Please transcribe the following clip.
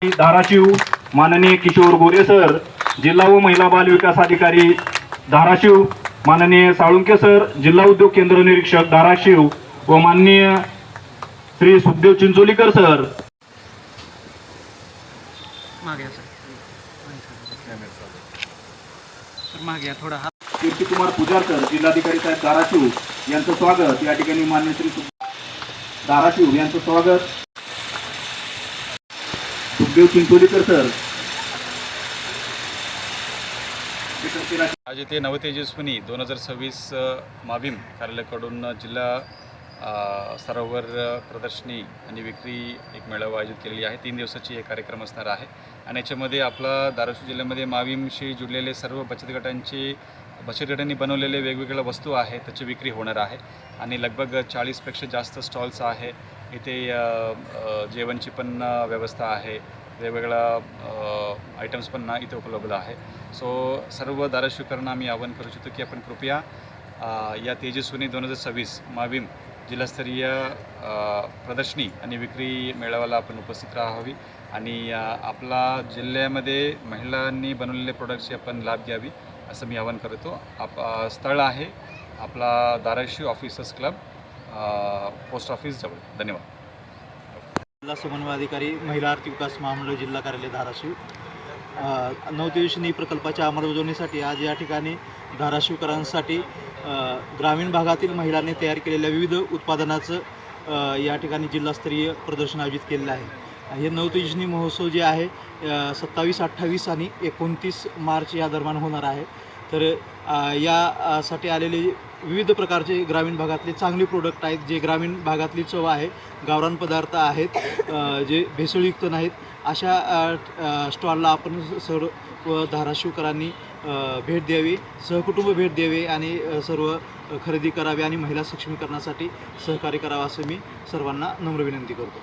धाराशिव माननीय किशोर गोरे सर, जिल्हा व महिला बाल विकास अधिकारी धाराशिव माननीय साळुंके सर, जिल्हा उद्योग केंद्र निरीक्षक धाराशिव व माननीय श्री सुखदेव चिंचोलीकर सर, कीर्तिकुमार पुजार सर, जिल्हाधिकारी साहेब धाराशिव यांचं स्वागत। या ठिकाणी माननीय श्री धाराशिव यांचं स्वागत। सुखदेव चिंचोलीकर सर। आज येथे नवतेजस्विनी 2026 माविम कार्यालयाकडून जिल्हा स्तरावर प्रदर्शनी आणि विक्री एक मेळावा आयोजित केलेली आहे। 3 दिवसाची हे कार्यक्रम असणार आहे आणि याच्यामध्ये आपला धाराशिव जिल्ह्यामध्ये माविमशी जुळलेले सर्व बचत गटांनी बनवलेले वेगवेगळ्या वस्तू आहेत त्याची विक्री होणार आहे आणि लगभग 40पेक्षा जास्त स्टॉल्स आहे। इथे जेवणची पण व्यवस्था आहे, वेगवेगळ्या आयटम्स पण इथे उपलब्ध आहे। सो सर्व धाराशिवकरांना आम्ही आवाहन करू इच्छितो की आपण कृपया या तेजस्विनी 2026 माविम जिल्हास्तरीय प्रदर्शनी आणि विक्री मेळाव्याला आपण उपस्थित राहावी आणि आपला जिल्ह्यामध्ये महिलांनी बनवलेले प्रोडक्ट्सची आपण लाभ घ्यावी असं मी आवाहन करतो। स्थळ आहे आपला Dharashiv officers club, post office जवळ। धन्यवाद। जिल्हा समन्वय अधिकारी महिला आर्थिक विकास महामंडळ जिल्हा कार्यालय धाराशिव नवतेजस्विनी प्रकल्पाच्या अंमलबजावणीसाठी आज या ठिकाणी धाराशिवकरांसाठी ग्रामीण भागातील महिलांनी तयार केलेल्या विविध उत्पादनाचं या ठिकाणी जिल्हास्तरीय प्रदर्शन आयोजित केलेलं आहे। हे नवतेजस्विनी महोत्सव जे आहे 27, 28 आणि 29 मार्च या दरम्यान होणार आहे। तर यासाठी आलेले विविध प्रकारचे ग्रामीण भागातले चांगले प्रोडक्ट आहेत, जे ग्रामीण भागातली चव आहे, गावरान पदार्थ आहेत, जे भेसळयुक्त नाहीत, अशा स्टॉलला आपण सर्व धाराशिवकरांनी भेट द्यावी, सहकुटुंब भेट द्यावी आणि सर्व खरेदी करावी आणि महिला सक्षमीकरणासाठी सहकार्य करावं असं मी सर्वांना नम्र विनंती करतो।